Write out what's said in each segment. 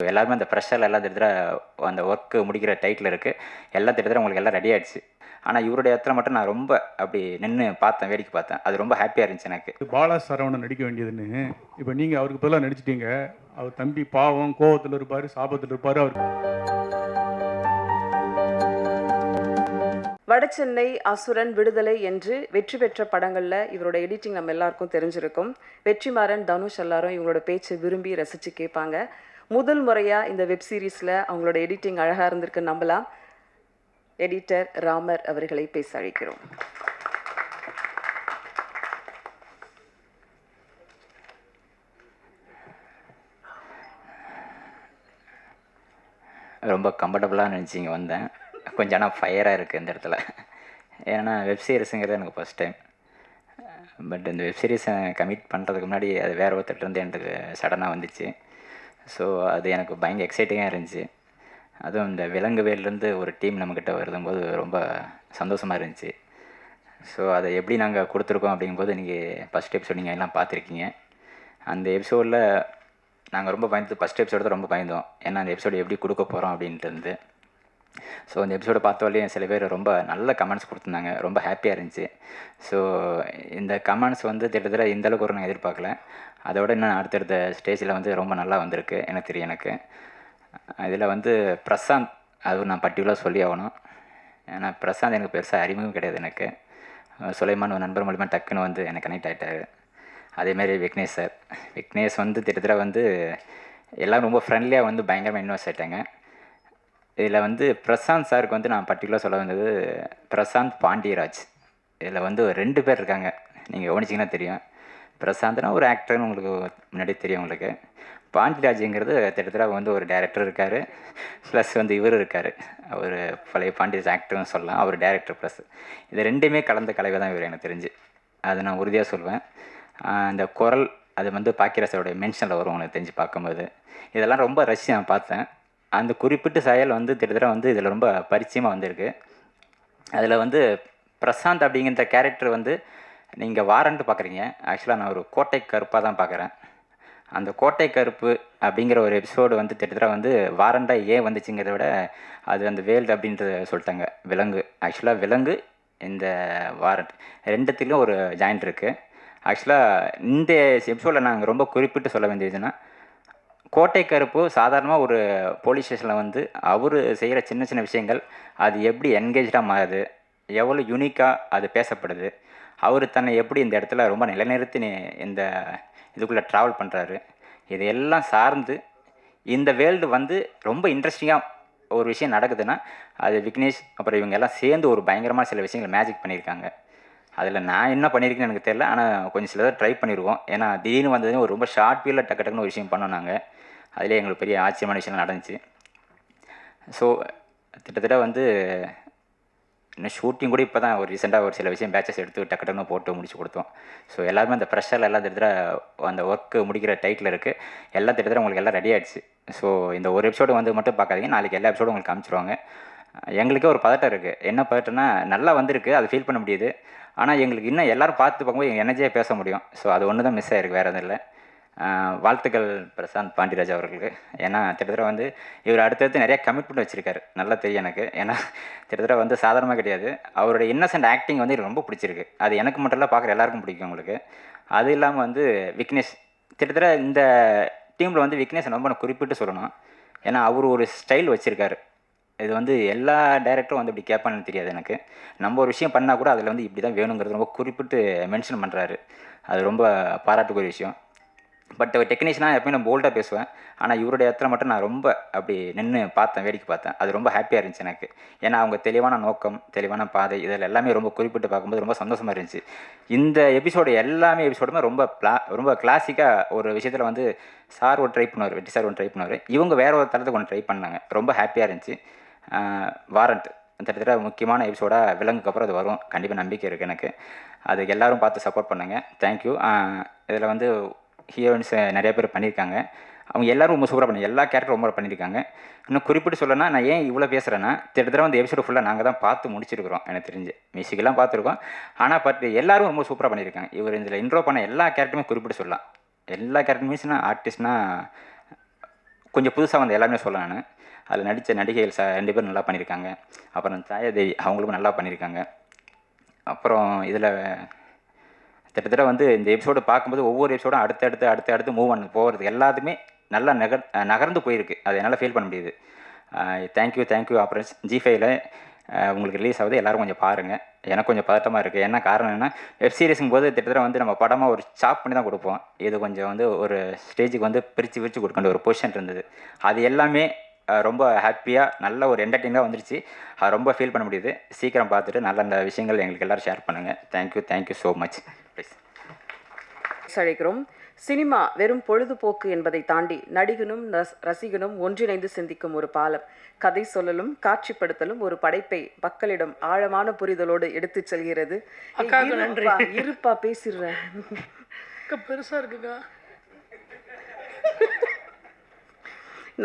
எல்லாருமே அந்த ப்ரெஷரில் எல்லாம் திட்டத்தட்ட அந்த ஒர்க்கு முடிக்கிற டைட்டில் இருக்குது. எல்லாம் திட்டத்தட்ட உங்களுக்கு எல்லாம் ரெடி ஆயிடுச்சு. ஆனால் இவருடைய இடத்துல மட்டும் நான் ரொம்ப அப்படி நின்று பார்த்தேன், வேடிக்கை பார்த்தேன். அது ரொம்ப ஹாப்பியாக இருந்துச்சு எனக்கு. பாலா சரவணன் நடிக்க வேண்டியதுன்னு இப்போ நீங்கள் அவருக்கு பதிலாக நடிச்சிட்டீங்க. அவர் தம்பி பாவம் கோவத்தில் இருப்பார், சாபத்தில் இருப்பார். அவர் வடசென்னை, அசுரன், விடுதலை என்று வெற்றி பெற்ற படங்களில் இவரோட எடிட்டிங் நம்ம எல்லாருக்கும் தெரிஞ்சிருக்கும். வெற்றிமாறன், தனுஷ் எல்லாரும் இவங்களோட பேச்சை விரும்பி ரசித்து கேட்பாங்க. முதல் முறையாக இந்த வெப் சீரிஸில் அவங்களோட எடிட்டிங் அழகாக இருந்திருக்கு நம்பலாம். எடிட்டர் ராமர் அவர்களை பேச அழைக்கிறோம். ரொம்ப கம்ஃபர்டபுளாக நினச்சி இங்கே வந்தேன். கொஞ்சம் ஆனால் ஃபயராக இருக்குது இந்த இடத்துல. ஏன்னா வெப் சீரிஸுங்கிறது எனக்கு ஃபஸ்ட் டைம். பட் இந்த வெப் சீரிஸை கமிட் பண்ணுறதுக்கு முன்னாடி அது வேறு ஒருத்தர்லேருந்து எனக்கு சடனாக வந்துச்சு. ஸோ அது எனக்கு பயங்கர எக்ஸைட்டிங்காக இருந்துச்சு. அதுவும் இந்த விலங்கு வேல்லேருந்து ஒரு டீம் நம்மக்கிட்ட வருதும்போது ரொம்ப சந்தோஷமாக இருந்துச்சு. ஸோ அதை எப்படி நாங்கள் கொடுத்துருக்கோம் அப்படிங்கும்போது நீங்கள் ஃபஸ்ட் எபிசோட் நீங்கள் எல்லாம் பார்த்துருக்கீங்க. அந்த எபிசோடில் நாங்கள் ரொம்ப பயந்து ஃபஸ்ட் எபிசோடு தான் ரொம்ப பயந்தோம். ஏன்னா அந்த எபிசோடு எப்படி கொடுக்க போகிறோம் அப்படின்ட்டு இருந்து. ஸோ அந்த எபிசோடை பார்த்தாலேயும் சில பேர் ரொம்ப நல்ல கமெண்ட்ஸ் கொடுத்துருந்தாங்க. ரொம்ப ஹாப்பியாக இருந்துச்சு. ஸோ இந்த கமெண்ட்ஸ் வந்து திட்டத்தட்ட இந்தளவுக்கு ஒரு நான் எதிர்பார்க்கல. அதோட இன்னும் அடுத்தடுத்த ஸ்டேஜில் வந்து ரொம்ப நல்லா வந்திருக்கு எனக்கு தெரியும். எனக்கு இதில் வந்து பிரசாந்த், அது நான் பர்டிகுலராக சொல்லி ஆகணும். ஏன்னா பிரசாந்த் எனக்கு பெருசாக அறிமுகம் கிடையாது. எனக்கு சுலைமான் ஒரு நண்பர் மூலிமா டக்குன்னு வந்து எனக்கு கனெக்ட் ஆகிட்டார். அதேமாரி விக்னேஷ் சார், விக்னேஷ் வந்து திட்டத்தட்ட வந்து எல்லோரும் ரொம்ப ஃப்ரெண்ட்லியாக வந்து பயங்கரமாக இன்வெஸ்ட் ஆகிட்டாங்க. இதில் வந்து பிரசாந்த் சாருக்கு வந்து நான் பர்டிகுலராக சொல்ல வந்தது பிரசாந்த் பாண்டியராஜ். இதில் வந்து 2 பேர் இருக்காங்க. நீங்கள் கவனிச்சிங்கன்னா தெரியும். பிரசாந்த்னா ஒரு ஆக்டர்னு உங்களுக்கு முன்னாடி தெரியும் உங்களுக்கு. பாண்டியராஜுங்கிறது திட்டத்தட்ட வந்து ஒரு டைரக்டர் இருக்கார், ப்ளஸ் வந்து இவர் இருக்கார். அவர் பழைய பாண்டியராஜ் ஆக்டர்னு சொல்லலாம். அவர் டைரக்டர் ப்ளஸ் இது 2மே கலந்த கலவை தான் இவர் எனக்கு தெரிஞ்சு. அதை நான் உறுதியாக சொல்வேன். அந்த குரல் அது வந்து பாக்கியராஜோடைய மென்ஷனில் வரும் எனக்கு தெரிஞ்சு பார்க்கும்போது. இதெல்லாம் ரொம்ப ரசித்து நான் பார்த்தேன். அந்த குறிப்பிட்ட செயல் வந்து திட்டத்தட்ட வந்து இதில் ரொம்ப பரிச்சயமாக வந்திருக்கு. அதில் வந்து பிரசாந்த் அப்படிங்கிற கேரக்டர் வந்து நீங்கள் வாரண்ட் பார்க்குறீங்க. ஆக்சுவலாக நான் ஒரு கோட்டை கருப்பாக தான் பார்க்குறேன். அந்த கோட்டை கருப்பு அப்படிங்கிற ஒரு எபிசோடு வந்து திட்டத்தட்ட வந்து வாரண்டாக ஏன் வந்துச்சுங்கிறத விட அது அந்த வேல்டு அப்படின்றத சொல்லிட்டாங்க. விலங்கு, ஆக்சுவலாக விலங்கு இந்த வாரண்ட் 2த்துலேயும் ஒரு ஜாயிண்ட் இருக்குது. ஆக்சுவலாக இந்த எபிசோடில் நாங்கள் ரொம்ப குறிப்பிட்டு சொல்ல வேண்டியதுன்னா, கோட்டை கருப்பு சாதாரணமாக ஒரு போலீஸ் ஸ்டேஷனில் வந்து அவர் செய்கிற சின்ன சின்ன விஷயங்கள் அது எப்படி என்கேஜாக மாறுது, எவ்வளோ யூனிக்காக அது பேசப்படுது, அவர் தன்னை எப்படி இந்த இடத்துல ரொம்ப நிலைநிறுத்தி இந்த இதுக்குள்ளே ட்ராவல் பண்ணுறாரு, இதையெல்லாம் சார்ந்து இந்த வேர்ல்டு வந்து ரொம்ப இன்ட்ரெஸ்டிங்காக ஒரு விஷயம் நடக்குதுன்னா அது விக்னேஷ் அப்புறம் இவங்க எல்லாம் சேர்ந்து ஒரு பயங்கரமாக சில விஷயங்கள் மேஜிக் பண்ணியிருக்காங்க. அதில் நான் என்ன பண்ணியிருக்கேன்னு எனக்கு தெரியல. ஆனால் கொஞ்சம் சிலதை ட்ரை பண்ணியிருக்கோம். ஏன்னா திடீர்னு வந்ததுன்னு ஒரு ரொம்ப ஷார்ட் பீரியடில் டக்கு டக்குன்னு ஒரு விஷயம் பண்ணோம் நாங்கள். அதிலே எங்களுக்கு பெரிய ஆச்சரியமான விஷயம்லாம் நடந்துச்சு. ஸோ கிட்டத்தட்ட வந்து இன்னும் ஷூட்டிங் கூட இப்போ தான் ஒரு ரீசெண்டாக ஒரு சில விஷயம் பேச்சஸ் எடுத்து டக்கு டக்குன்னு போட்டு முடிச்சு கொடுத்தோம். ஸோ எல்லாருமே அந்த ப்ரெஷரில் எல்லாம் திட்டத்தட்ட அந்த ஒர்க்கு முடிக்கிற டைட்டில் இருக்குது. எல்லாம் திட்டத்தட்ட உங்களுக்கு எல்லாம் ரெடி ஆகிடுச்சு. ஸோ இந்த ஒரு எபிசோடு வந்து மட்டும் பார்க்காதீங்க. நாளைக்கு எல்லா எபிசோடும் உங்களுக்கு காமிச்சிருவாங்க. எங்களுக்கே ஒரு பதட்டம் இருக்குது. என்ன பதட்டம்னா, நல்லா வந்திருக்கு, அதை ஃபீல் பண்ண முடியுது. ஆனால் எங்களுக்கு இன்னும் எல்லோரும் பார்த்து பார்க்கும்போது எங்கள் எனர்ஜியாக பேச முடியும். ஸோ அது ஒன்று தான் மிஸ் ஆகிருக்கு, வேறு எதுவும் இல்லை. வாழ்த்துக்கள் பிரசாந்த் பாண்டியராஜ் அவர்களுக்கு. ஏன்னா கிட்டத்தட்ட வந்து இவர் அடுத்தடுத்து நிறையா கமிட்மெண்ட் வச்சுருக்காரு. நல்லா தெரியும் எனக்கு. ஏன்னா கிட்டத்தட்ட வந்து சாதாரணமாக கிடையாது. அவருடைய இன்னசென்ட் ஆக்டிங் வந்து எனக்கு ரொம்ப பிடிச்சிருக்கு. அது எனக்கு மட்டும் இல்லை, பார்க்குற எல்லாருக்கும் பிடிக்கும் உங்களுக்கு. அது இல்லாமல் வந்து விக்னேஷ், கிட்டத்தட்ட இந்த டீமில் வந்து விக்னேஷ் ரொம்ப குறிப்பிட்டு சொல்லணும். ஏன்னா அவர் ஒரு ஸ்டைல் வச்சுருக்காரு. இது வந்து எல்லா டைரக்டரும் வந்து இப்படி கேட்பான்னு தெரியாது எனக்கு. நம்ம ஒரு விஷயம் பண்ணால் கூட அதில் வந்து இப்படி தான் வேணுங்கிறது ரொம்ப குறிப்பிட்டு மென்ஷன் பண்ணுறாரு. அது ரொம்ப பாராட்டுக்குரிய விஷயம். பட் டெக்னீஷியனாக எப்பயும் நான் போல்டாக பேசுவேன். ஆனால் இவருடைய இடத்துல மட்டும் நான் ரொம்ப அப்படி நின்று பார்த்தேன், வேடிக்கை பார்த்தேன். அது ரொம்ப ஹாப்பியாக இருந்துச்சு எனக்கு. ஏன்னா அவங்க தெளிவான நோக்கம், தெளிவான பாதை, இதில் எல்லாமே ரொம்ப குறிப்பிட்டு பார்க்கும்போது ரொம்ப சந்தோஷமாக இருந்துச்சு. இந்த எபிசோடுமே ரொம்ப கிளாசிக்காக ஒரு விஷயத்தில் வந்து சார் ஒரு ட்ரை பண்ணுவார், வெற்றி சார் ஒன்று ட்ரை பண்ணுவார். இவங்க வேறு ஒரு தளத்துக்கு ஒன்று ட்ரை பண்ணாங்க. ரொம்ப ஹாப்பியாக இருந்துச்சு. வாரண்ட் கிட்டத்தட்ட முக்கியமான எபிசோடாக விலங்குக்கு அப்புறம் அது வரும். கண்டிப்பாக நம்பிக்கை இருக்குது எனக்கு. அதுக்கு எல்லோரும் பார்த்து சப்போர்ட் பண்ணுங்கள். தேங்க்யூ. இதில் வந்து ஹீரோயின்ஸ் நிறைய பேர் பண்ணியிருக்காங்க. அவங்க எல்லோரும் ரொம்ப சூப்பராக பண்ணி எல்லா கேரக்டரும் ரொம்ப பண்ணியிருக்காங்க. இன்னும் குறிப்பிட்டு சொல்லணும்னா, நான் ஏன் இவ்வளோ பேசுகிறேன்னா, கிட்டத்தட்ட வந்து எபிசோடு ஃபுல்லாக நாங்கள் தான் பார்த்து முடிச்சிருக்கிறோம் எனக்கு தெரிஞ்சு. மியூசிக்கெல்லாம் பார்த்துருக்கோம். ஆனால் எல்லோரும் ரொம்ப சூப்பராக பண்ணியிருக்காங்க. இவர் இதில் இன்ட்ரோ பண்ண எல்லா கேரக்டருமே குறிப்பிட்டு சொல்லலாம். எல்லா கேரக்டர் மீன்ஸ்னால் ஆர்டிஸ்ட்னால் கொஞ்சம் புதுசாக வந்து எல்லாருமே சொல்ல நான். அதில் நடித்த நடிகைகள் 2 பேர் நல்லா பண்ணியிருக்காங்க. அப்புறம் சாயாதேவி அவங்களும் நல்லா பண்ணியிருக்காங்க. அப்புறம் இதில் கிட்டத்தட்ட வந்து இந்த எபிசோடு பார்க்கும்போது ஒவ்வொரு எபிசோடும் அடுத்தடுத்து மூவ் பண்ண போகிறது எல்லாத்துமே நல்லா நகர்ந்து போயிருக்கு. அது என்னால் ஃபீல் பண்ண முடியுது. தேங்க்யூ அப்புறம் ஜி5ல உங்களுக்கு ரிலீஸ் ஆகுது, எல்லோரும் கொஞ்சம் பாருங்கள். எனக்கு கொஞ்சம் பதட்டமாக இருக்குது. என்ன காரணம் என்னென்னா, வெப் சீரிஸுங்கும் போது கிட்டத்தட்ட வந்து நம்ம படமாக ஒரு சாப் பண்ணி தான் கொடுப்போம். இது கொஞ்சம் வந்து ஒரு ஸ்டேஜுக்கு வந்து பிரித்து கொடுக்க வேண்டிய ஒரு பொசிஷன் இருந்தது. அது எல்லாமே ரொம்ப ஹாப்பியாக நல்ல ஒரு என்டர்டெயினாக வந்துருச்சு. அது ரொம்ப ஃபீல் பண்ண முடியுது. சீக்கிரம் பார்த்துட்டு நல்ல அந்த விஷயங்கள் எங்களுக்கு எல்லோரும் ஷேர் பண்ணுங்கள். Thank you so much. ப்ளீஸ் அழைக்கிறோம். சினிமா வெறும் பொழுதுபோக்கு என்பதை தாண்டி நடிகனும் ரசிகனும் ஒன்றிணைந்து சிந்திக்கும் ஒரு பாலம். கதை சொல்லலும் காட்சிப்படுத்தலும் ஒரு படைப்பை மக்களிடம் ஆழமான புரிதலோடு எடுத்துச் செல்கிறது. இருப்பா பேசிடுறேன், பெருசா இருக்குக்கா.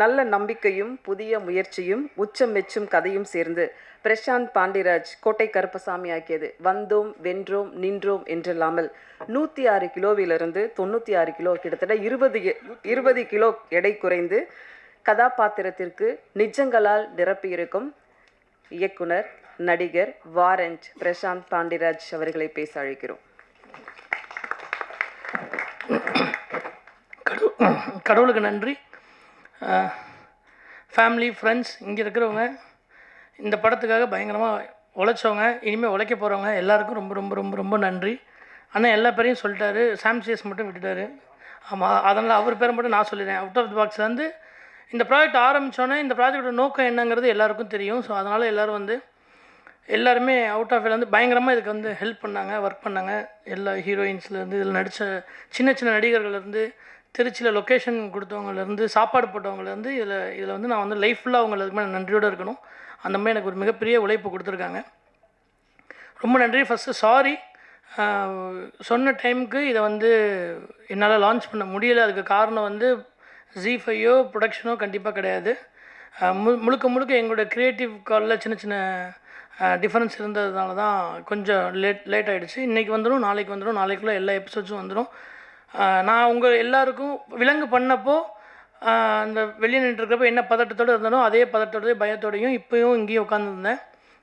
நல்ல நம்பிக்கையும் புதிய முயற்சியும் உச்சம் மெச்சும் கதையும் சேர்ந்து பிரசாந்த் பாண்டிராஜ் கோட்டை கருப்பசாமி ஆக்கியது வந்தோம் வென்றோம் நின்றோம் என்றில்லாமல் 106 கிலோவிலிருந்து 96 கிலோ, கிட்டத்தட்ட 20 கிலோ எடை குறைந்து கதாபாத்திரத்திற்கு நிஜங்களால் நிரப்பியிருக்கும் இயக்குனர் நடிகர் வாரண்ட் பிரசாந்த் பாண்டிராஜ் அவர்களை பேச அழைக்கிறோம். கடவுளுக்கு நன்றி. ஃபேமிலி ஃப்ரெண்ட்ஸ் இங்கே இருக்கிறவங்க, இந்த படத்துக்காக பயங்கரமாக உழைச்சவங்க, இனிமேல் உழைக்க போகிறவங்க எல்லாருக்கும் ரொம்ப ரொம்ப ரொம்ப ரொம்ப நன்றி. ஆனால் எல்லா பேரையும் சொல்லிட்டாரு, சாம்சிஎஸ் மட்டும் விட்டுட்டாரு. ஆமாம், அதனால் அவர் பேரை மட்டும் நான் சொல்லிடுறேன். அவுட் ஆஃப் தி பாக்ஸ் வந்து இந்த ப்ராஜெக்ட் ஆரம்பித்தோன்னே இந்த ப்ராஜெக்டோட நோக்கம் என்னங்கிறது எல்லாருக்கும் தெரியும். ஸோ அதனால் எல்லாருமே அவுட் ஆஃப் வந்து பயங்கரமாக இதுக்கு வந்து ஹெல்ப் பண்ணாங்க, ஒர்க் பண்ணாங்க. எல்லா ஹீரோயின்ஸ்லேருந்து, இதில் நடித்த சின்ன நடிகர்கள்லேருந்து, திருச்சியில் லொக்கேஷன் கொடுத்தவங்கலேருந்து, சாப்பாடு போட்டவங்கலேருந்து, இதில் வந்து நான் வந்து லைஃப் ஃபுல்லாக அவங்களுக்கு மேலே நன்றியோடு இருக்கணும். அந்த மாதிரி எனக்கு ஒரு மிகப்பெரிய உழைப்பு கொடுத்துருக்காங்க. ரொம்ப நன்றி. ஃபஸ்ட்டு சாரி, சொன்ன டைமுக்கு இதை வந்து என்னால் லான்ச் பண்ண முடியலை. அதுக்கு காரணம் வந்து ஜி5யோ ப்ரொடக்ஷனோ கண்டிப்பாக கிடையாது. முழுக்க எங்களோட க்ரியேட்டிவ் காலில் சின்ன டிஃப்ரென்ஸ் இருந்ததுனால தான் கொஞ்சம் லேட் ஆகிடுச்சு. இன்றைக்கி வந்துடும், நாளைக்கு வந்துடும், நாளைக்குள்ளே எல்லா எபிசோட்ஸும் வந்துடும். நான் உங்கள் எல்லாருக்கும் விலங்கு பண்ணப்போ அந்த வெளியே நின்றுருக்கிறப்போ என்ன பதட்டத்தோடு இருந்தாலும் அதே பதட்டத்தோடய பயத்தோடையும் இப்போயும் இங்கேயும் உட்காந்துருந்தேன்.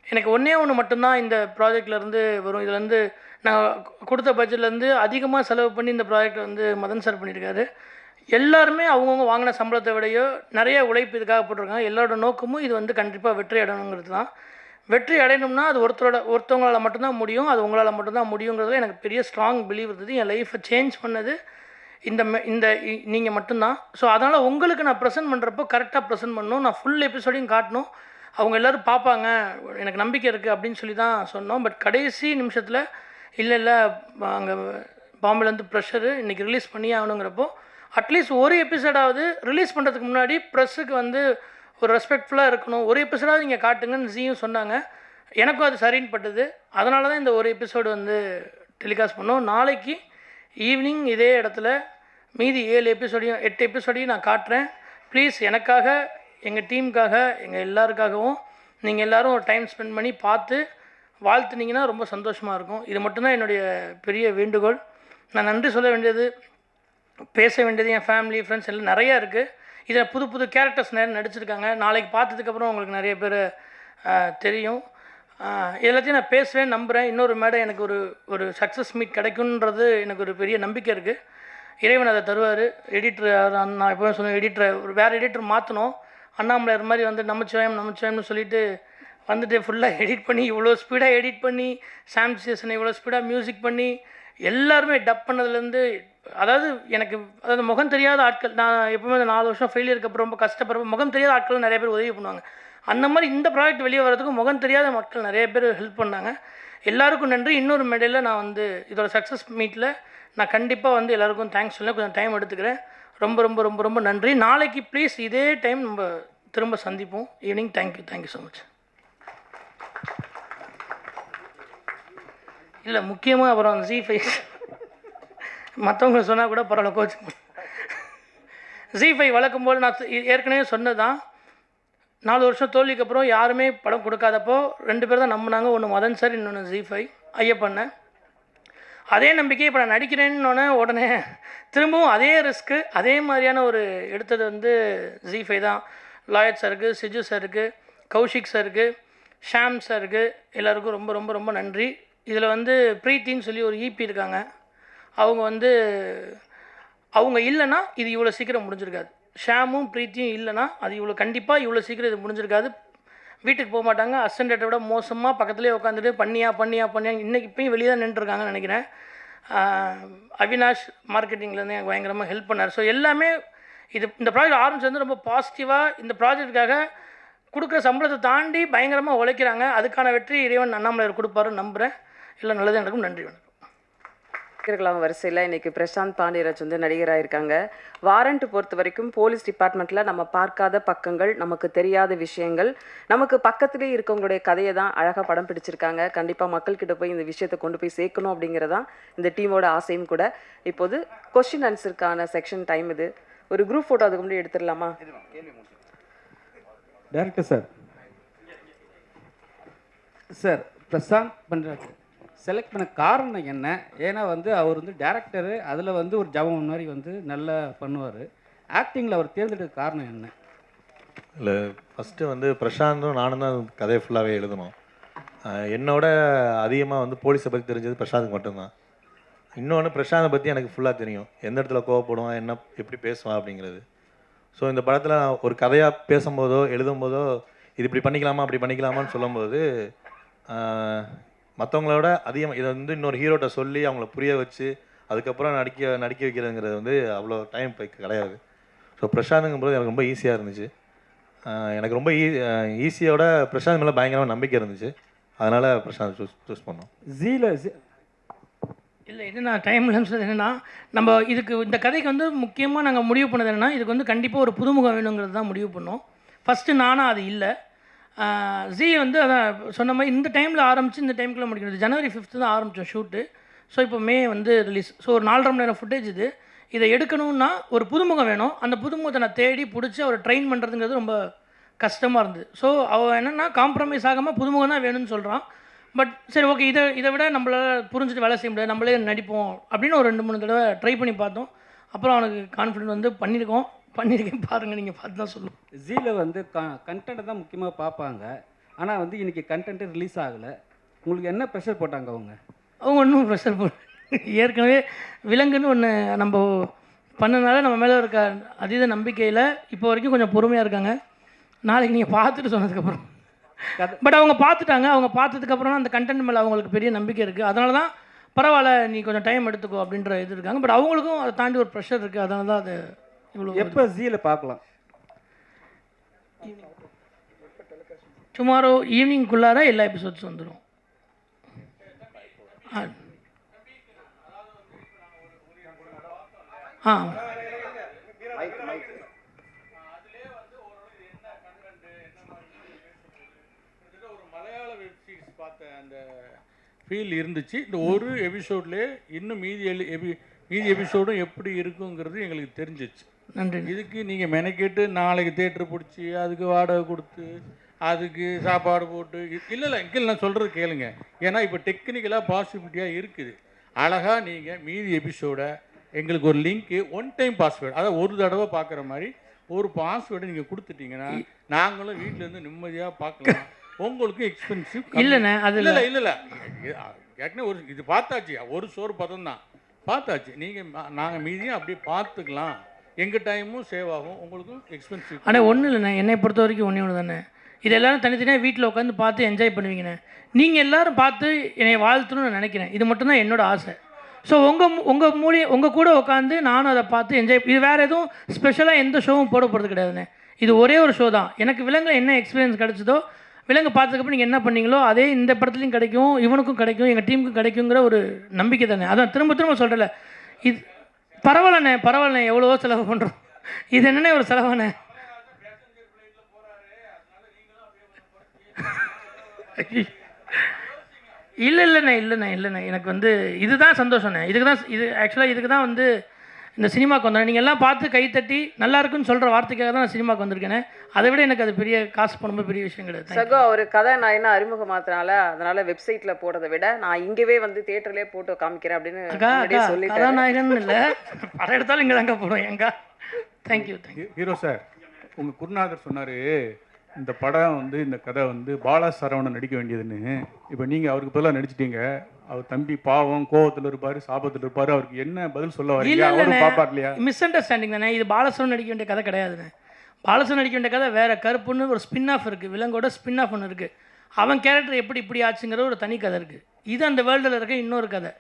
எனக்கு ஒன்று மட்டும்தான் இந்த ப்ராஜெக்ட்லேருந்து வரும். இதுலேருந்து நான் கொடுத்த பட்ஜெட்லேருந்து அதிகமாக செலவு பண்ணி இந்த ப்ராஜெக்ட் வந்து மதன் சார் பண்ணியிருக்காரு. எல்லாருமே அவங்கவுங்க வாங்கின சம்பளத்தை விடையோ நிறைய உழைப்பு இதுக்காக போட்டிருக்காங்க. எல்லாரோட நோக்கமும் இது வந்து கண்டிப்பாக வெற்றி அடையணுங்கிறது தான். வெற்றி அடையணும்னா அது ஒருத்தவங்களால் மட்டும்தான் முடியும், அது உங்களால் மட்டும்தான் முடியுங்கிறதுல எனக்கு பெரிய ஸ்ட்ராங் பிலீவ் இருந்தது. என் லைஃப்பை சேஞ்ச் பண்ணது இந்த நீங்கள் மட்டும்தான். ஸோ அதனால் உங்களுக்கு நான் ப்ரெசென்ட் பண்ணுறப்போ கரெக்டாக ப்ரெசென்ட் பண்ணணும், நான் ஃபுல் எபிசோடையும் காட்டணும், அவங்க எல்லோரும் பார்ப்பாங்க, எனக்கு நம்பிக்கை இருக்குது அப்படின்னு சொல்லி தான் சொன்னோம். பட் கடைசி நிமிஷத்தில் இல்லை அங்கே பாம்பேலேருந்து ப்ரெஷரு இன்றைக்கி ரிலீஸ் பண்ணியே ஆகணுங்கிறப்போ அட்லீஸ்ட் ஒரு எபிசோடாவது ரிலீஸ் பண்ணுறதுக்கு முன்னாடி ப்ரெஸ்ஸுக்கு வந்து ஒரு ரெஸ்பெக்ட்ஃபுல்லாக இருக்கணும், ஒரு எபிசோடாவது நீங்கள் காட்டுங்கன்னு ஜியும் சொன்னாங்க. எனக்கும் அது சரின்னு பட்டது. அதனால தான் இந்த ஒரு எபிசோடு வந்து டெலிகாஸ்ட் பண்ணோம். நாளைக்கு ஈவினிங் இதே இடத்துல மீதி 8 எபிசோடையும் நான் காட்டுறேன். ப்ளீஸ் எனக்காக, எங்கள் டீமுக்காக, எங்கள் எல்லாருக்காகவும் நீங்கள் எல்லோரும் ஒரு டைம் ஸ்பெண்ட் பண்ணி பார்த்து வாழ்த்துனீங்கன்னா ரொம்ப சந்தோஷமாக இருக்கும். இது மட்டும்தான் என்னுடைய பெரிய வேண்டுகோள். நான் நன்றி சொல்ல வேண்டியது, பேச வேண்டியது என் ஃபேமிலி ஃப்ரெண்ட்ஸ் எல்லாம் நிறையா இருக்குது. இதில் புது கேரக்டர்ஸ் நிறைய நடிச்சிருக்காங்க. நாளைக்கு பார்த்ததுக்கப்புறம் உங்களுக்கு நிறைய பேர் தெரியும். எல்லாத்தையும் நான் பேசுவேன் நம்புகிறேன். இன்னொரு மேடை எனக்கு ஒரு சக்ஸஸ் மீட் கிடைக்குன்றது எனக்கு ஒரு பெரிய நம்பிக்கை இருக்குது. இறைவன் அதை தருவார். எடிட்டர் நான் எப்போவும் சொன்னேன், எடிட்டர் வேறு எடிட்டர் மாற்றணும். அண்ணாமலையார் மாதிரி வந்து நமச்சிவாயம்னு சொல்லிட்டு வந்துட்டு ஃபுல்லாக எடிட் பண்ணி இவ்வளோ ஸ்பீடாக எடிட் பண்ணி சாம்சியஸனை இவ்வளோ ஸ்பீடாக மியூசிக் பண்ணி எல்லாருமே டப் பண்ணதுலேருந்து, அதாவது முகம் தெரியாத ஆட்கள், நான் எப்போவுமே 4 வருஷம் ஃபெயிலியருக்கு அப்புறம் ரொம்ப கஷ்டப்படுறப்ப முகம் தெரியாத ஆட்கள் நிறைய பேர் உதவி பண்ணுவாங்க. அந்த மாதிரி இந்த ப்ராஜெக்ட் வெளியே வரதுக்கு முகம் தெரியாத மக்கள் நிறைய பேர் ஹெல்ப் பண்ணாங்க. எல்லாருக்கும் நன்றி. இன்னொரு மேடையில் நான் வந்து இதோட சக்ஸஸ் மீட்டில் நான் கண்டிப்பாக வந்து எல்லாருக்கும் தேங்க்ஸ் சொல்ல கொஞ்சம் டைம் எடுத்துக்கிறேன். ரொம்ப ரொம்ப ரொம்ப ரொம்ப நன்றி. நாளைக்கு ப்ளீஸ் இதே டைம் நம்ம திரும்ப சந்திப்போம் ஈவினிங். Thank you so much. இல்லை முக்கியமாக அப்புறம் ஜி5 மற்றவங்க சொன்னால் கூட பரவாயில்ல, கோச்சு. ஜி5 வழக்கம் போல் நான் ஏற்கனவே சொன்னதான், 4 வருஷம் தோல்விக்கு அப்புறம் யாருமே படம் கொடுக்காதப்போ 2 பேர் தான் நம்பினாங்க. ஒன்று மதன் சார், இன்னொன்று ஜி5 ஐயப்பண்ண. அதே நம்பிக்கை இப்போ நான் நடிக்கிறேன்னொன்னே உடனே திரும்பவும் அதே ரிஸ்க்கு அதே மாதிரியான ஒரு எடுத்தது வந்து ஜி5 தான். லாயட் சாருக்கு, சிஜு சாருக்கு, கௌஷிக் சாருக்கு, ஷாம் சாருக்கு எல்லாருக்கும் ரொம்ப ரொம்ப ரொம்ப நன்றி. இதில் வந்து ப்ரீத்தின்னு சொல்லி ஒரு ஈபி இருக்காங்க. அவங்க வந்து அவங்க இல்லைன்னா இது இவ்வளோ சீக்கிரம் முடிஞ்சிருக்காது. ஷாமும் ப்ரீத்தியும் இல்லைன்னா அது இவ்வளோ கண்டிப்பாக இவ்வளோ சீக்கிரம் இது முடிஞ்சிருக்காது. வீட்டுக்கு போக மாட்டாங்க. அசிஸ்டண்ட்டை விட மோசமாக பக்கத்துலேயே உட்காந்துட்டு பண்ணியா இன்றைக்கி இப்போயும் வெளியே தான் நின்றுருக்காங்கன்னு நினைக்கிறேன். அவினாஷ் மார்க்கெட்டிங்லேருந்து எனக்கு பயங்கரமாக ஹெல்ப் பண்ணார். ஸோ எல்லாமே இந்த ப்ராஜெக்ட் ஆரம்பிச்சு வந்து ரொம்ப பாசிட்டிவாக இந்த ப்ராஜெக்ட்டுக்காக கொடுக்குற சம்பளத்தை தாண்டி பயங்கரமாக உழைக்கிறாங்க. அதுக்கான வெற்றி இறைவன் அண்ணாமலையார் கொடுப்பாருன்னு நம்புகிறேன். எல்லாம் நல்லது நடக்கும். நன்றி, வணக்கம். நடிகர்களாக வரிசையில் இன்றைக்கி பிரசாந்த் பாண்டியராஜ் வந்து நடிகராக இருக்காங்க. வாரண்ட் பொறுத்த வரைக்கும் போலீஸ் டிபார்ட்மெண்ட்டில் நம்ம பார்க்காத பக்கங்கள், நமக்கு தெரியாத விஷயங்கள், நமக்கு பக்கத்துலேயே இருக்கவங்களுடைய கதையை தான் அழகாக படம் பிடிச்சிருக்காங்க. கண்டிப்பாக மக்கள்கிட்ட போய் இந்த விஷயத்தை கொண்டு போய் சேர்க்கணும் அப்படிங்கிறதான் இந்த டீமோட ஆசையும் கூட. இப்போது கொஸ்டின் ஆன்சருக்கான செக்ஷன் டைம் இது. ஒரு குரூப் ஃபோட்டோ அதுக்கு முன்னாடி எடுத்துடலாமா? டைரக்டர் சார் பிரசாந்த் பண்றாரு செலக்ட் பண்ண காரணம் என்ன? ஏன்னா வந்து அவர் வந்து டேரக்டரு, அதில் வந்து ஒரு ஜபம் மாதிரி வந்து நல்லா பண்ணுவார். ஆக்டிங்கில் அவர் தேர்ந்தெடுக்க காரணம் என்ன? இல்லை, ஃபஸ்ட்டு வந்து பிரசாந்தும் நானும் தான் கதையை ஃபுல்லாகவே எழுதணும். என்னோட அதிகமாக வந்து போலீஸை பற்றி தெரிஞ்சது பிரசாந்துக்கு மட்டும்தான். இன்னொன்று, பிரசாந்தை பற்றி எனக்கு ஃபுல்லாக தெரியும். எந்த இடத்துல கோவப்படுவான், என்ன எப்படி பேசுவான் அப்படிங்கிறது. ஸோ இந்த படத்தில் ஒரு கதையாக பேசும்போதோ எழுதும்போதோ இது இப்படி பண்ணிக்கலாமா அப்படி பண்ணிக்கலாமான்னு சொல்லும்போது மற்றவங்களோட அதிகமாக இதை வந்து இன்னொரு ஹீரோட்ட சொல்லி அவங்கள புரிய வச்சு அதுக்கப்புறம் நடிக்க வைக்கிறதுங்கிறது வந்து அவ்வளோ டைம் கிடையாது. ஸோ பிரசாந்துங்கும்போது எனக்கு ரொம்ப ஈஸியாக இருந்துச்சு. எனக்கு ரொம்ப ஈஸியோட பிரசாந்த் மேலே பயங்கரமாக நம்பிக்கை இருந்துச்சு. அதனால் பிரசாந்த் சூஸ் பண்ணோம். இல்லை, இது நான் டைம் இல்லைன்னு என்னென்னா, நம்ம இதுக்கு இந்த கதைக்கு வந்து முக்கியமாக நாங்கள் முடிவு பண்ணது என்னென்னா, இதுக்கு வந்து கண்டிப்பாக ஒரு புதுமுகம் வேணுங்கிறது தான் முடிவு பண்ணோம். ஃபஸ்ட்டு நானும் அது இல்லை. ஜி வந்து அதான் சொன்ன மாதிரி இந்த டைமில் ஆரம்பித்து இந்த டைமுக்குள்ளே முடிக்கணும். ஜனவரி 5 தான் ஆரம்பித்தோம் ஷூட்டு. ஸோ இப்போ மே வந்து ரிலீஸ். ஸோ ஒரு 4.5 மணி நேரம் ஃபுட்டேஜ் இது. இதை எடுக்கணும்னா ஒரு புதுமுகம் வேணும். அந்த புதுமுகத்தை நான் தேடி பிடிச்சி அவரை ட்ரெயின் பண்ணுறதுங்கிறது ரொம்ப கஷ்டமாக இருந்தது. ஸோ அவன் என்னென்னா காம்ப்ரமைஸ் ஆகாமல் புதுமுகம் தான் வேணும்னு சொல்கிறான். பட் சரி, ஓகே, இதை விட நம்மளால் புரிஞ்சுட்டு வேலை செய்ய முடியாது, நம்மளே நடிப்போம் அப்படின்னு ஒரு 2-3 தடவை ட்ரை பண்ணி பார்த்தோம். அப்புறம் அவனுக்கு கான்ஃபிடென்ட் வந்து பண்ணியிருக்கேன் பாருங்கள், நீங்கள் பார்த்து தான் சொல்லுவோம். ஜீல வந்து கண்டென்ட்டை தான் முக்கியமாக பார்ப்பாங்க. ஆனால் வந்து இன்றைக்கி கண்டென்ட்டு ரிலீஸ் ஆகலை. உங்களுக்கு என்ன ப்ரெஷர் போட்டாங்க அவங்க ஒன்றும் ப்ரெஷர் ஏற்கனவே விலங்குன்னு ஒன்று நம்ம பண்ணனால நம்ம மேலே இருக்க அதீத நம்பிக்கையில் இப்போ வரைக்கும் கொஞ்சம் பொறுமையாக இருக்காங்க. நாளைக்கு நீங்கள் பார்த்துட்டு சொன்னதுக்கப்புறம் பட் அவங்க பார்த்துட்டாங்க. அவங்க பார்த்ததுக்கப்புறம் அந்த கண்டென்ட் மேலே அவங்களுக்கு பெரிய நம்பிக்கை இருக்குது. அதனால தான் பரவாயில்ல, நீ கொஞ்சம் டைம் எடுத்துக்கோ அப்படின்ற இது இருக்காங்க. பட் அவங்களுக்கும் அதை தாண்டி ஒரு ப்ரெஷர் இருக்குது. அதனால தான் அது இவ்வளோ. எப்போ ஜீல பார்க்கலாம்? டுமாரோ ஈவினிங்குள்ளார எல்லா எபிசோட்ஸ் வந்துடும். மலையாள வெப் சீரிஸ் பார்த்த அந்த ஃபீல் இருந்துச்சு. இந்த ஒரு எபிசோட்லேயே இன்னும் மீதி எபிசோடும் எப்படி இருக்குங்கிறது எங்களுக்கு தெரிஞ்சிச்சு. நன்றி. இதுக்கு நீங்கள் மெனக்கெட்டு நாளைக்கு தேட்டர் பிடிச்சி அதுக்கு வாடகை கொடுத்து அதுக்கு சாப்பாடு போட்டு இல்லை இங்கே நான் சொல்கிறது கேளுங்க. ஏன்னா இப்போ டெக்னிக்கலாக பாசிபிலிட்டியாக இருக்குது. அழகாக நீங்கள் மீதி எபிசோடை எங்களுக்கு ஒரு லிங்க்கு, ஒன் டைம் பாஸ்வேர்டு, அதாவது ஒரு தடவை பார்க்குற மாதிரி ஒரு பாஸ்வேர்டு நீங்கள் கொடுத்துட்டீங்கன்னா நாங்களும் வீட்டிலேருந்து நிம்மதியாக பார்க்கலாம். உங்களுக்கு எக்ஸ்பென்சிவ் இல்லைண்ணே, அது இல்லை ஏற்கனவே ஒரு இது பார்த்தாச்சு, ஒரு சோறு பதம் தான் பார்த்தாச்சு. நீங்கள் நாங்கள் மீதியும் அப்படியே பார்த்துக்கலாம். எங்கள் டைமும் சேவ் ஆகும், உங்களுக்கும் எக்ஸ்பென்சிவ். ஆனால் ஒன்றும் இல்லைண்ணே, என்னை பொறுத்த வரைக்கும் ஒன்று தானே, இது எல்லோரும் தனித்தனியாக வீட்டில் உட்காந்து பார்த்து என்ஜாய் பண்ணுவீங்கண்ணே. நீங்கள் எல்லோரும் பார்த்து என்னை வாழ்த்தணும்னு நினைக்கிறேன். இது மட்டும்தான் என்னோடய ஆசை. ஸோ உங்கள் கூட உட்காந்து நானும் அதை பார்த்து என்ஜாய். இது வேறு எதுவும் ஸ்பெஷலாக எந்த ஷோவும் போட போகிறது கிடையாதுண்ணே. இது ஒரே ஒரு ஷோ தான். எனக்கு விலங்கு என்ன எக்ஸ்பீரியன்ஸ் கிடச்சதோ, விலங்கு பார்த்ததுக்கப்புறம் நீங்கள் என்ன பண்ணீங்களோ அதே இந்த படத்துலையும் கிடைக்கும், இவனுக்கும் கிடைக்கும், எங்கள் டீமுக்கும் கிடைக்குங்கிற ஒரு நம்பிக்கை தானே. அதான் திரும்ப சொல்கிறல, இது பரவாயில்லண்ணே எவ்வளவோ செலவு பண்ணுறோம். இது என்னென்ன ஒரு செலவாண்ணே. இல்லைண்ணே எனக்கு வந்து இதுதான் சந்தோஷண்ணே. இதுக்கு தான் ஆக்சுவலாக இதுக்கு தான் வந்து இந்த சினிமாவுக்கு வந்தேன். நீங்கள் எல்லாம் பார்த்து கைத்தட்டி நல்லா இருக்குன்னு சொல்கிற வார்த்தைக்காக தான் நான் சினிமாவுக்கு வந்திருக்கேனே. அதை விட எனக்கு அது பெரிய காசு பண்ணும்போது பெரிய விஷயம் கிடையாது. சகோ ஒரு கதை நான் என்ன அறிமுகமாத்தினால அதனால வெப்சைட்டில் போடுறதை விட நான் இங்கேவே வந்து தியேட்டர்லேயே போட்டு காமிக்கிறேன் அப்படின்னு முன்னாடியே சொல்லிட்டேன். கதாநாயகன் இல்லை, படம் எடுத்தாலும் இங்கே தாங்க போடுவோம் எங்க. தேங்க்யூ. ஹீரோ சார், உங்கள் குருநாதர் சொன்னார் இந்த படம் வந்து இந்த கதை வந்து பாலா சரவணன் நடிக்க வேண்டியதுன்னு. இப்போ நீங்கள் அவருக்கு பதிலாக நடிச்சிட்டீங்க. அவர் தம்பி பாவம் கோவத்தில் இருப்பார், சாபத்தில் இருப்பார். அவருக்கு என்ன பதில் சொல்ல வரீங்க? அவரும் பாப்பார் இல்லையா? மிஸ் அண்டர்ஸ்டாண்டிங் தானே. இது பாலசரவன் நடிக்க வேண்டிய கதை கிடையாதுண்ணே. பாலசரவன் நடிக்க வேண்டிய கதை வேறு. கருப்புன்னு ஒரு ஸ்பின் ஆஃப் இருக்குது, விலங்கோட ஸ்பின் ஆஃப் ஒன்று இருக்குது. அவன் கேரக்டர் எப்படி இப்படி ஆச்சுங்கிற ஒரு தனி கதை இருக்குது. இது அந்த வேர்ல்டில் இருக்க இன்னொரு கதை.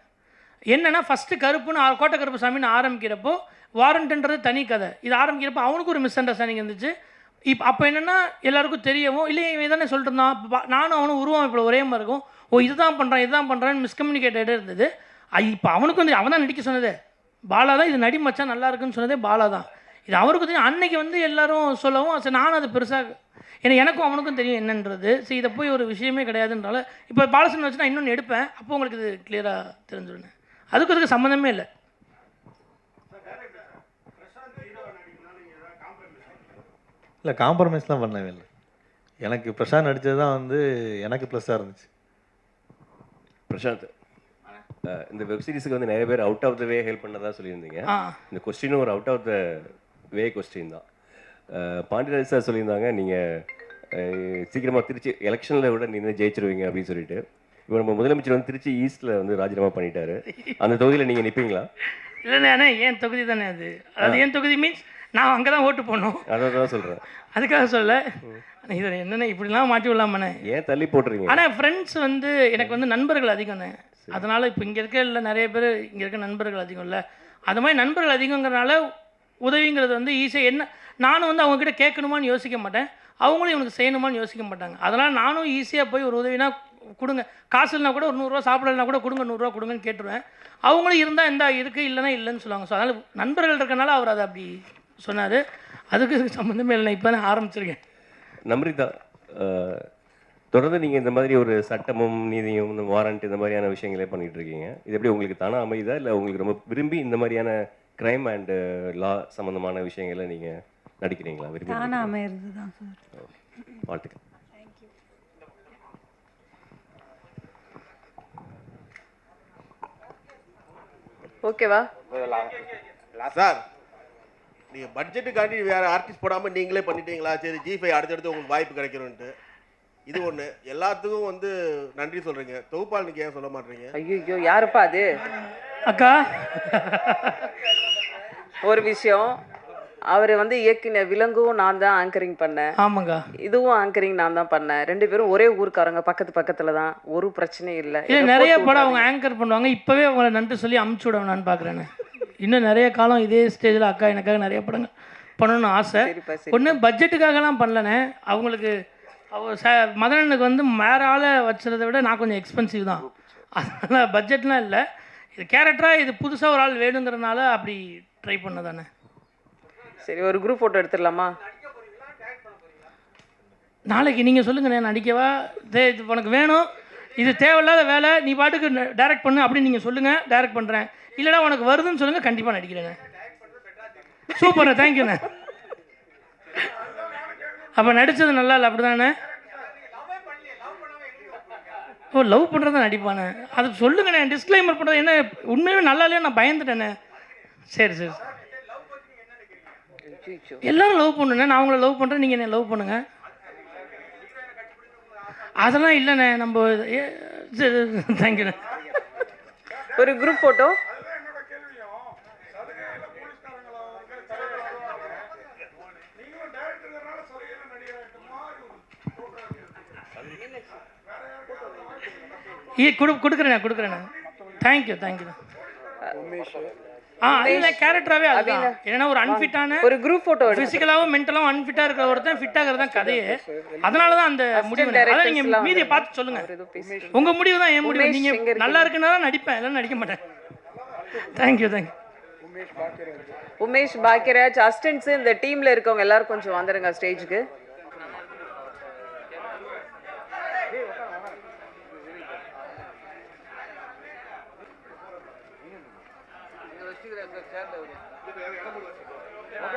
என்னென்னா ஃபஸ்ட்டு கருப்புன்னு கோட்டை கருப்பு சாமின்னு ஆரம்பிக்கிறப்போ வாரண்ட்ன்றது தனி கதை. இது ஆரம்பிக்கிறப்போ அவனுக்கு ஒரு மிஸ் அண்டர்ஸ்டாண்டிங் இருந்துச்சு. இப்போ அப்போ என்னென்னா எல்லாருக்கும் தெரியவும் இல்லை இவன் தானே சொல்லிட்டு இருந்தான், நானும் அவனும் உருவம் இப்போ ஒரே மாதிரி இருக்கும். ஓ இதுதான் பண்ணுறான் இதுதான் பண்ணுறான்னு மிஸ்கம்யூனிகேட்டட் இருந்தது. இப்போ அவனுக்கு வந்து அவன் தான் நடிக்க சொன்னதே பாலா தான். இது நடி மச்சான் நல்லா இருக்குன்னு சொன்னதே பாலா தான். இது அவருக்கு தெரியும். அன்னைக்கு வந்து எல்லாரும் சொல்லவும் சரி நானும் அது பெருசாக ஏன்னா எனக்கும் அவனுக்கும் தெரியும் என்னன்றது. சரி இதை போய் ஒரு விஷயமே கிடையாதுன்றால இப்போ பாலசன் வச்சு நான் இன்னொன்று எடுப்பேன். அப்போ உங்களுக்கு இது கிளியராக தெரிஞ்சுடுனேன். அதுக்கு சம்மந்தமே இல்லை. இல்லை காம்ப்ரமைஸ்லாம் பண்ணவே இல்லை. எனக்கு பிரசாந்த் நடித்தது தான் வந்து எனக்கு ப்ளஸ்ஸாக இருந்துச்சு. பிரசாந்த், இந்த வெப் சீரிஸுக்கு வந்து நிறைய பேர் out of the way help பண்ணதாக சொல்லியிருந்தீங்க. இந்த கொஸ்டினும் ஒரு out of the way question தான். பாண்டியராஜ் சார் சொல்லியிருந்தாங்க நீங்கள் சீக்கிரமாக திருச்சி எலெக்ஷனில் விட நீங்கள் ஜெயிச்சிருவீங்க அப்படின்னு சொல்லிட்டு. இப்போ நம்ம முதலமைச்சர் வந்து திருச்சி ஈஸ்ட்டில் வந்து ராஜினாமா பண்ணிட்டாரு. அந்த தொகுதியில் நீங்கள் நிற்பீங்களா? இல்லைண்ணே, ஏன் தொகுதி தானே அது. அதாவது ஏன் தொகுதி மீன்ஸ் நான் அங்கே தான் ஓட்டு போடணும். அதை தான் சொல்கிறேன். அதுக்காக சொல்ல இது என்னென்ன இப்படிலாம் மாட்டி விடலாமண்ணே. ஏன் தள்ளி போட்டுறீங்க? ஆனால் ஃப்ரெண்ட்ஸ் வந்து எனக்கு வந்து நண்பர்கள் அதிகம்ண்ணே. அதனால் இப்போ இங்கே இருக்க இல்லை நிறைய பேர் இங்கே இருக்க நண்பர்கள் அதிகம் இல்லை. அது மாதிரி நண்பர்கள் அதிகங்கிறனால உதவிங்கிறது வந்து ஈஸியாக என்ன நானும் வந்து அவங்கக்கிட்ட கேட்கணுமான்னு யோசிக்க மாட்டேன், அவங்களும் இவனுக்கு செய்யணுமான்னு யோசிக்க மாட்டாங்க. அதனால் நானும் ஈஸியாக போய் ஒரு உதவினா கொடுங்க, காசு இல்லைனா கூட ஒரு 100 சாப்பிடலனா கூட கொடுங்க, 100 கொடுங்கன்னு கேட்டுருவேன். அவங்களும் இருந்தால் இந்த இருக்குது இல்லைனா இல்லைன்னு சொல்லுவாங்க. ஸோ அதனால் நண்பர்கள் இருக்கனால அவர் அதை அப்படி சொன்னார். அதுக்கு சம்மந்தமே இல்லை. இப்போ தான் ஆரம்பிச்சிருக்கேன். நம்ரிதா, தொடர்ந்து நீங்கள் இந்த மாதிரி ஒரு சட்டமும் நீதியும் இந்த வாரண்ட் இந்த மாதிரியான விஷயங்களே பண்ணிகிட்டு இருக்கீங்க. இது எப்படி உங்களுக்கு தானாக அமைதா இல்லை உங்களுக்கு ரொம்ப விரும்பி இந்த மாதிரியான க்ரைம் அண்டு லா சம்மந்தமான விஷயங்களை நீங்கள் நடிக்கிறீங்களா? விரும்பி தானாக அமையிறது தான் சார். வாழ்த்துக்கள். ஓகேவா சார்? நீங்கள் பட்ஜெட்டுக்காண்டி வேறு ஆர்டிஸ்ட் போடாமல் நீங்களே பண்ணிட்டீங்களா? சரி G5 அடுத்தடுத்து உங்களுக்கு வாய்ப்பு கிடைக்கணும்ன்ட்டு. இது ஒன்று. எல்லாத்துக்கும் வந்து நன்றி சொல்கிறீங்க. தொகுப்பாளனுக்கு ஏன் சொல்ல மாட்டீங்க? ஐயோ யாருப்பா அது? அக்கா ஒரு விஷயம், அவர் வந்து இயக்குன விலங்கும் நான் தான் ஆங்கரிங் பண்ணேன். ஆமாங்க. இதுவும் ஆங்கரிங் நான் தான் பண்ணேன். 2 பேரும் ஒரே ஊருக்காரங்க, பக்கத்தில் தான். ஒரு பிரச்சனையும் இல்லை. இல்லை நிறைய படம் அவங்க ஆங்கர் பண்ணுவாங்க. இப்போவே அவங்கள நன்றி சொல்லி அமுச்சு விடணும் நான் பார்க்குறேன்னு. இன்னும் நிறைய காலம் இதே ஸ்டேஜில் அக்கா எனக்காக நிறைய படங்கள் பண்ணணும்னு ஆசை. ஒன்று பட்ஜெட்டுக்காகலாம் பண்ணலண்ணே. அவங்களுக்கு மதனனுக்கு வந்து வேறு ஆளை வச்சுறதை விட நான் கொஞ்சம் எக்ஸ்பென்சிவ் தான். அதனால் பட்ஜெட்லாம் இல்லை. இது கேரக்டராக இது புதுசாக ஒரு ஆள் வேணுங்கிறனால அப்படி ட்ரை பண்ண தானே. சரி, ஒரு குரூப் ஃபோட்டோ எடுத்துடலாமா? நாளைக்கு நீங்கள் சொல்லுங்கண்ணே, நடிக்கவா? இது உனக்கு வேணும், இது தேவையில்லாத வேலை, நீ பாட்டுக்கு டைரக்ட் பண்ணு அப்படின்னு நீங்கள் சொல்லுங்கள், டைரக்ட் பண்ணுறேன். இல்லைனா உனக்கு வருதுன்னு சொல்லுங்கள், கண்டிப்பாக நடிக்கிறேண்ணே. சூப்பர்ண்ணே, தேங்க்யூண்ணே. அப்போ நடித்தது நல்லா இல்லை அப்படி தானே? ஓ லவ் பண்ணுறது தான் நடிப்பானே, அது சொல்லுங்கண்ணே. டிஸ்க்ளைமர் பண்ணுறது என்ன உண்மையுமே நல்லா இல்லையா? நான் பயந்துட்டேண்ணே. சரி சரி, எல்லாரும் லவ் பண்ணுண்ணே. நான் உங்களை லவ் பண்ணுறேன், நீங்கள் என்ன லவ் பண்ணுங்கள். அதெல்லாம் இல்லைண்ணே. நம்ம தேங்க்யூண்ணே. ஒரு குரூப் ஃபோட்டோ. கொடுக்குறேண்ணே. தேங்க்யூ. இல்லை கேரக்டராகவே அதுதான். ஏன்னா ஒரு அன்ஃபிட்டான ஒரு குரூப் ஃபோட்டோ, ஃபிசிக்கலாகவும் மென்டலாகவும் அன்ஃபிட்டாக இருக்கிற ஒருத்தன் ஃபிட்டாக இருக்கிறது தான் கதையே. அதனால தான் அந்த முடிவு. அதான் நீங்கள் மீதியை பார்த்து சொல்லுங்கள். உங்கள் முடிவு தான் என் முடிவு. நீங்கள் நல்லா இருக்குன்னா தான் நடிப்பேன், எல்லாம் நடிக்க மாட்டேன். தேங்க்யூ. உமேஷ் பாக்கியராஜ் அசிஸ்டன்ட்ஸ் இந்த டீமில் இருக்கவங்க எல்லாரும் கொஞ்சம் வந்துடுங்க ஸ்டேஜுக்கு. சார் சேர்ல